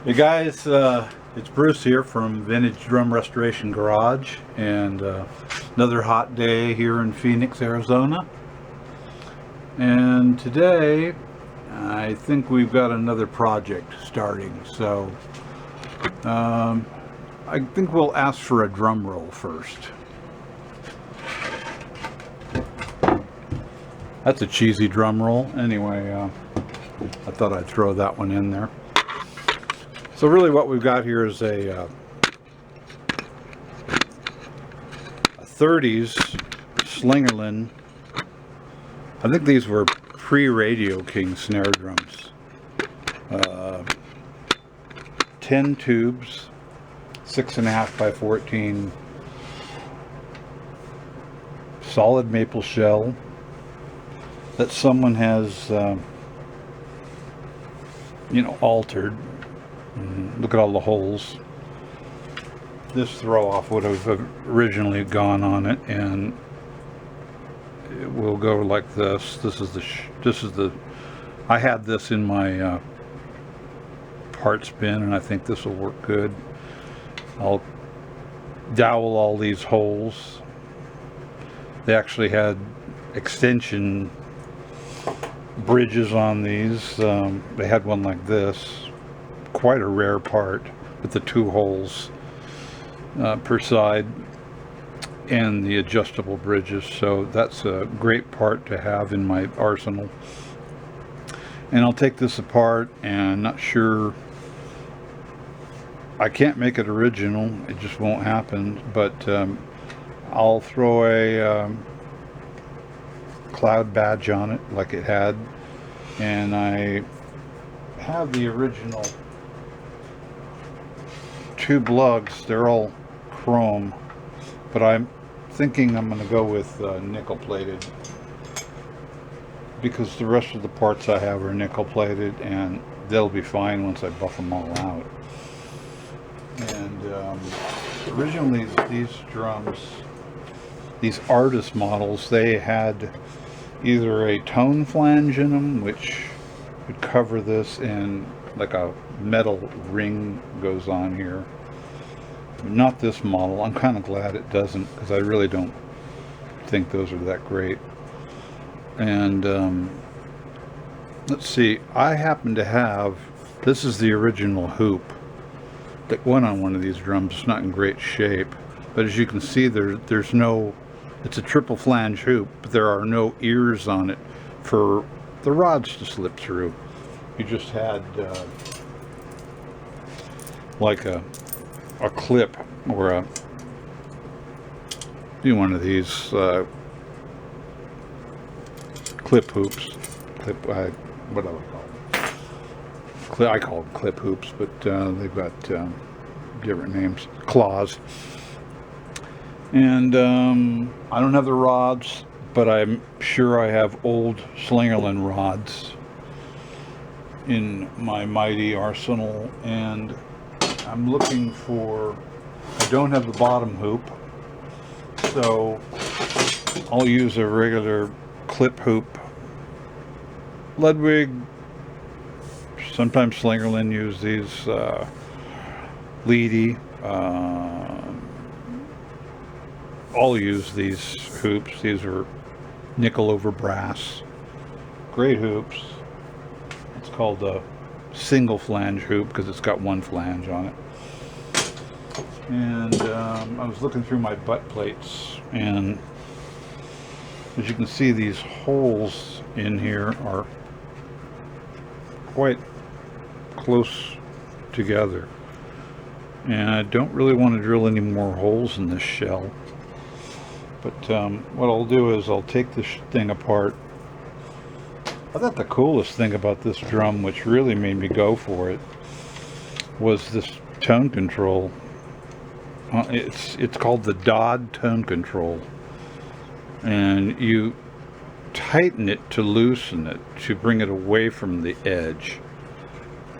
Hey guys, it's Bruce here from Vintage Drum Restoration Garage, and another hot day here in Phoenix, Arizona. And today, I think we've got another project starting, so I think we'll ask for a drum roll first. That's a cheesy drum roll. Anyway, I thought I'd throw that one in there. So really what we've got here is a 30s Slingerland. I think these were pre-Radio King snare drums. 10 tubes, 6.5 by 14, solid maple shell that someone has, altered. Look at all the holes. This throw off would have originally gone on it, and it will go like this. This is the I had this in my parts bin, and I think this will work good. I'll dowel all these holes. They actually had extension bridges on these. They had one like this. Quite a rare part with the two holes per side and the adjustable bridges, so that's a great part to have in my arsenal. And I'll take this apart, and I'm not sure, I can't make it original, it just won't happen, but I'll throw a cloud badge on it like it had, and I have the original tube lugs. They're all chrome, but I'm thinking I'm going to go with nickel plated, because the rest of the parts I have are nickel plated, and they'll be fine once I buff them all out. And originally these drums, these artist models, they had either a tone flange in them, which would cover this, and like a metal ring goes on here. Not this model. I'm kind of glad it doesn't, because I really don't think those are that great. And let's see, I happen to have, this is the original hoop that went on one of these drums. It's not in great shape, but as you can see, there's no, it's a triple flange hoop, but there are no ears on it for the rods to slip through. You just had like a clip, or one of these clip hoops. What do I call them? I call them clip hoops, but they've got different names. Claws. And I don't have the rods, but I'm sure I have old Slingerland rods in my mighty arsenal, and I'm looking for, I don't have the bottom hoop, so I'll use a regular clip hoop. Ludwig, sometimes Slingerland use these, Leedy, I'll use these hoops. These are nickel over brass. Great hoops. It's called a single flange hoop because it's got one flange on it. And I was looking through my butt plates, and as you can see, these holes in here are quite close together, and I don't really want to drill any more holes in this shell. But what I'll do is I'll take this thing apart. I thought the coolest thing about this drum, which really made me go for it, was this tone control. It's called the Dodd tone control, and you tighten it to loosen it, to bring it away from the edge.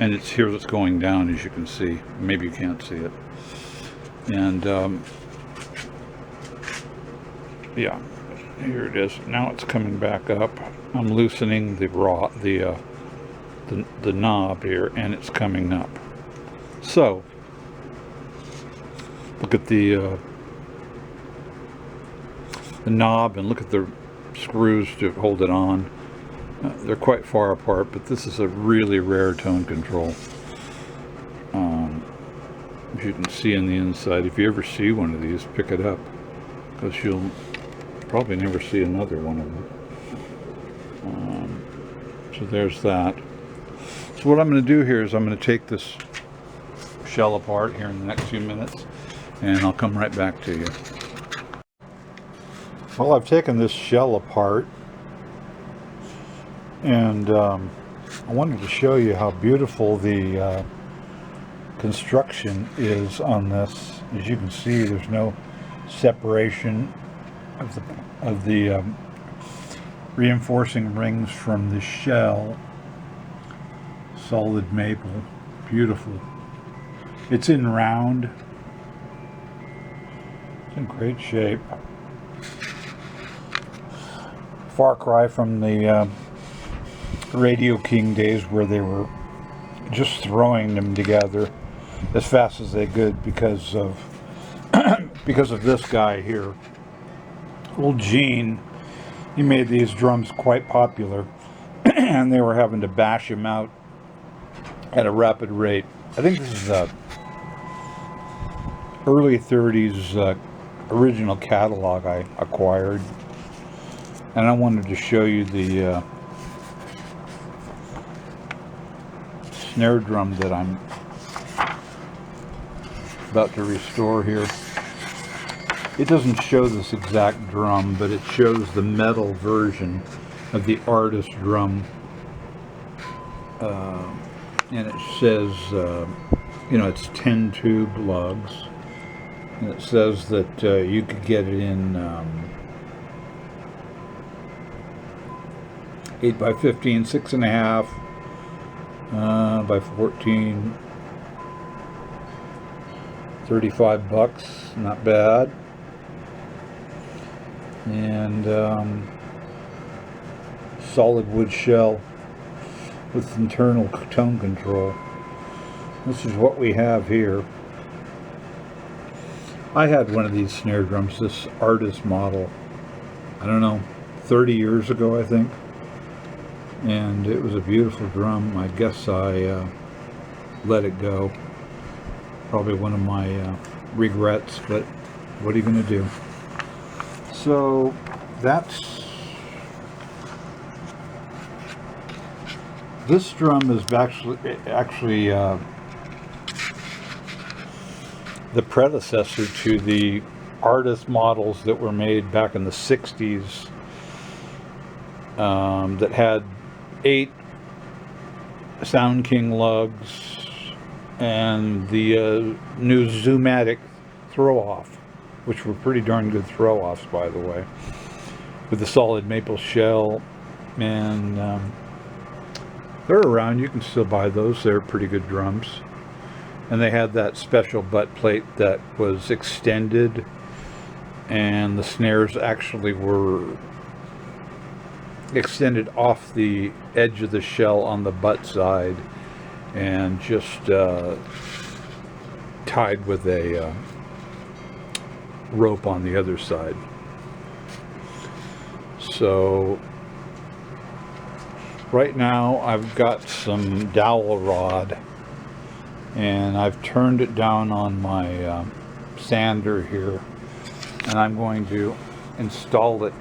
And it's here that's going down, as you can see. Maybe you can't see it. And yeah, here it is. Now it's coming back up. I'm loosening the knob here, and it's coming up. So, look at the knob and look at the screws to hold it on. They're quite far apart, but this is a really rare tone control. As you can see on the inside, if you ever see one of these, pick it up, because you'll probably never see another one of them. So there's that. So what I'm going to do here is I'm going to take this shell apart here in the next few minutes, and I'll come right back to you. Well, I've taken this shell apart, and I wanted to show you how beautiful the construction is on this. As you can see, there's no separation of the reinforcing rings from the shell. Solid maple, beautiful. It's in round. It's in great shape. Far cry from the Radio King days where they were just throwing them together as fast as they could because of this guy here. Old Gene, he made these drums quite popular and they were having to bash him out at a rapid rate. I think this is a early 30s original catalog I acquired, and I wanted to show you the snare drum that I'm about to restore here. It doesn't show this exact drum, but it shows the metal version of the artist drum, and it says you know, it's 10 tube lugs, and it says that you could get it in 8 by 15, 6.5 by 14, $35, not bad. And solid wood shell with internal tone control. This is what we have here. I had one of these snare drums, this artist model, I don't know, 30 years ago I think, and it was a beautiful drum. I guess I let it go. Probably one of my regrets, but what are you going to do? So that's, this drum is actually the predecessor to the artist models that were made back in the 60s that had 8 Sound King lugs and the new Zoomatic throw-off, which were pretty darn good throw-offs, by the way, with the solid maple shell. And they're around. You can still buy those. They're pretty good drums. And they had that special butt plate that was extended, and the snares actually were extended off the edge of the shell on the butt side and just tied with a rope on the other side. So right now I've got some dowel rod, and I've turned it down on my sander here, and I'm going to install it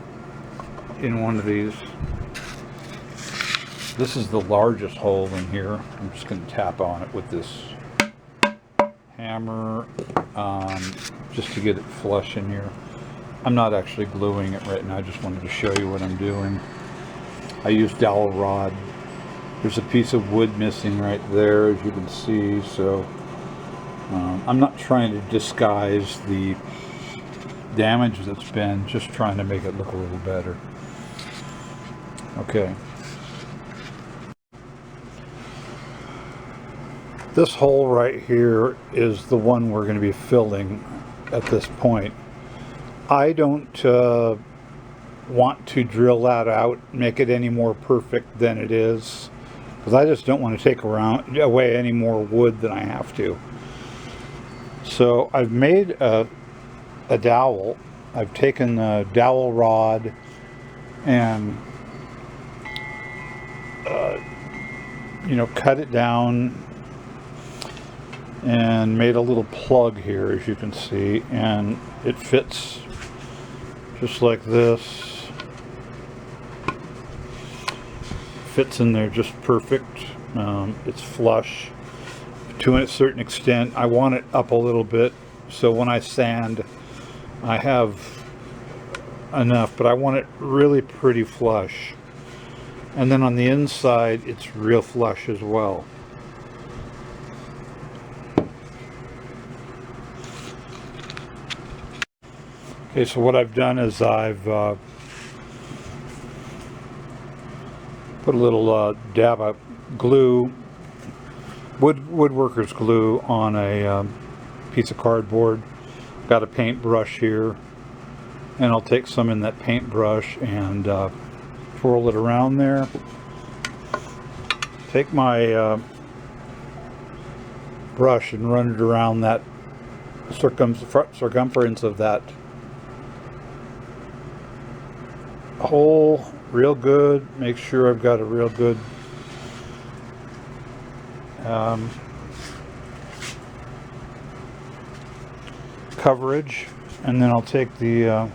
in one of these. This is the largest hole in here. I'm just going to tap on it with this hammer just to get it flush in here. I'm not actually gluing it right now. I just wanted to show you what I'm doing. I use dowel rod. There's a piece of wood missing right there, as you can see, so I'm not trying to disguise the damage that's been, just trying to make it look a little better. Okay. This hole right here is the one we're going to be filling at this point. I don't want to drill that out, make it any more perfect than it is. because I just don't want to take away any more wood than I have to. So I've made a dowel. I've taken a dowel rod and you know, cut it down and made a little plug here, as you can see, and it fits just like this. Fits in there just perfect. It's flush to a certain extent. I want it up a little bit, so when I sand I have enough, but I want it really pretty flush. And then on the inside it's real flush as well. Okay, so what I've done is I've put a little dab of glue, woodworker's glue, on a piece of cardboard. Got a paintbrush here, and I'll take some in that paintbrush and twirl it around there. Take my brush and run it around that circumference of that hole real good. Make sure I've got a real good coverage, and then I'll take the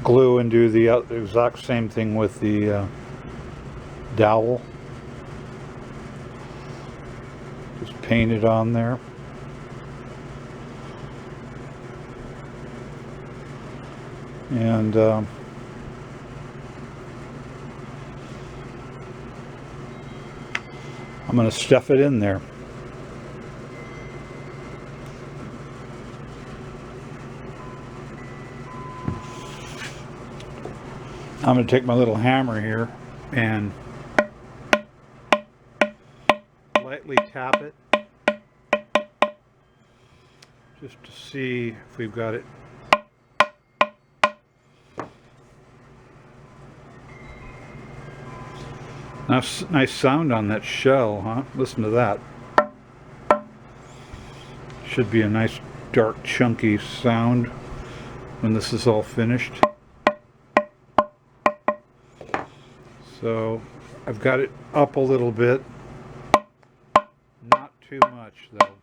glue and do the exact same thing with the dowel. Just paint it on there. And I'm going to stuff it in there. I'm going to take my little hammer here and lightly tap it just to see if we've got it. Nice sound on that shell, huh? Listen to that. Should be a nice dark chunky sound when this is all finished. So I've got it up a little bit, not too much though.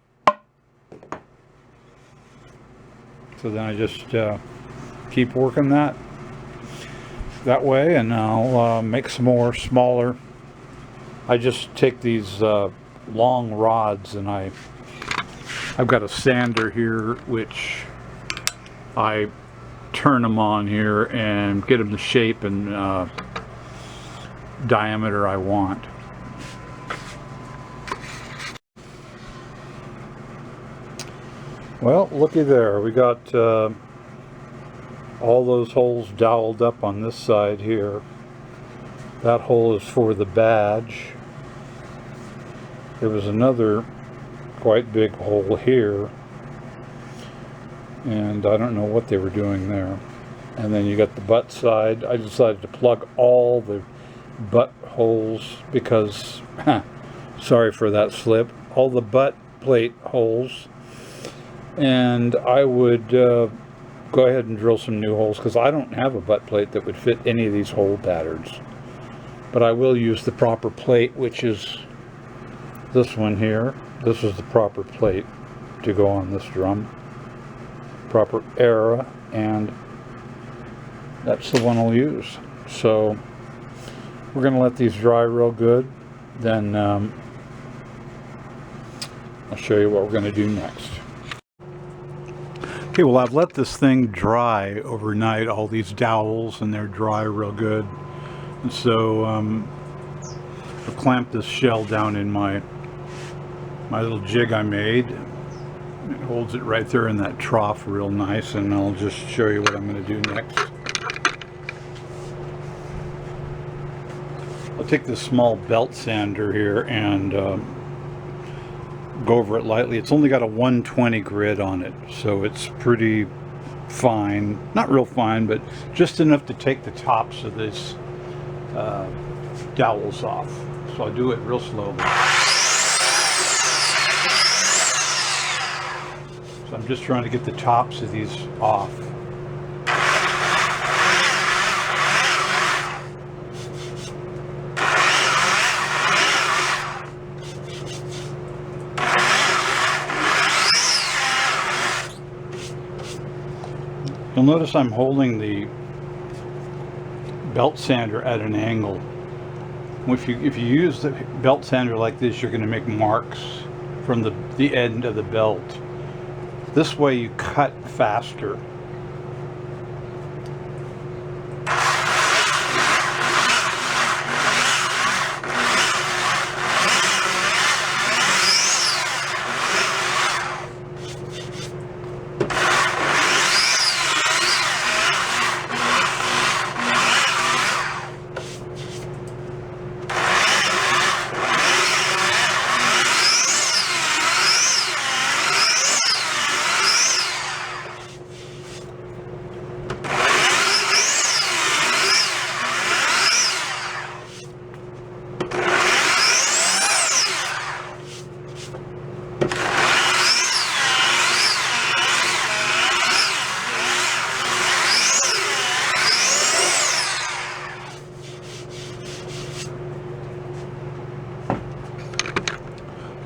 So then I just keep working that way, and I'll make some more smaller. I just take these long rods, and I've got a sander here which I turn them on here and get them the shape and diameter I want. Well, looky there, we got all those holes doweled up on this side here. That hole is for the badge. There was another quite big hole here, and I don't know what they were doing there. And then you got the butt side. I decided to plug all the butt holes because, sorry for that slip, all the butt plate holes, and I would go ahead and drill some new holes because I don't have a butt plate that would fit any of these hole patterns. But I will use the proper plate, which is this one here. This is the proper plate to go on this drum. Proper era, and that's the one I'll use. So we're going to let these dry real good. Then I'll show you what we're going to do next. Okay, well, I've let this thing dry overnight, all these dowels, and they're dry real good. And so I've clamped this shell down in my little jig I made. It holds it right there in that trough real nice, and I'll just show you what I'm going to do next. I'll take this small belt sander here and go over it lightly. It's only got a 120 grit on it, so it's pretty fine. Not real fine, but just enough to take the tops of this dowels off. So I'll do it real slowly. So I'm just trying to get the tops of these off. You'll notice I'm holding the belt sander at an angle. If you use the belt sander like this, you're going to make marks from the end of the belt. This way you cut faster.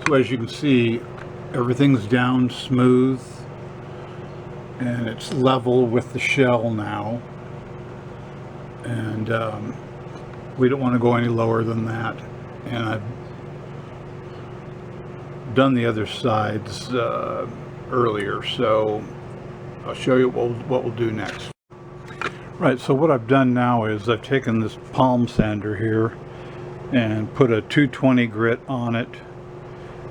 So as you can see, everything's down smooth and it's level with the shell now, and we don't want to go any lower than that. And I've done the other sides earlier, so I'll show you what we'll do next. Right, so what I've done now is I've taken this palm sander here and put a 220 grit on it.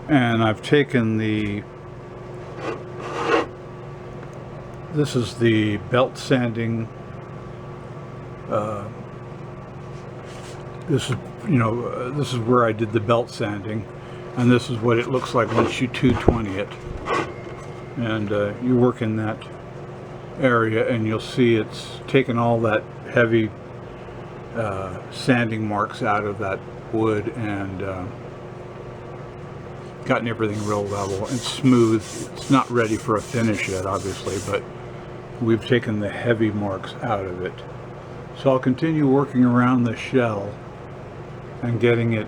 And I've taken this is the belt sanding, this is, this is where I did the belt sanding, and this is what it looks like once you 220 it. And you work in that area and you'll see it's taken all that heavy sanding marks out of that wood, and gotten everything real level and smooth. It's not ready for a finish yet, obviously, but we've taken the heavy marks out of it. So I'll continue working around the shell and getting it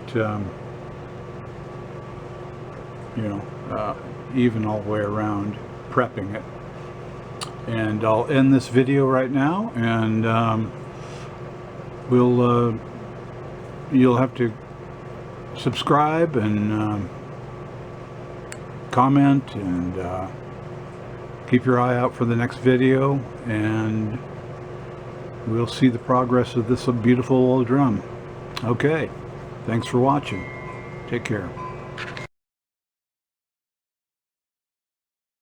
even all the way around, prepping it. And I'll end this video right now, and you'll have to subscribe and comment, and keep your eye out for the next video, and we'll see the progress of this beautiful old drum. Okay, thanks for watching. Take care.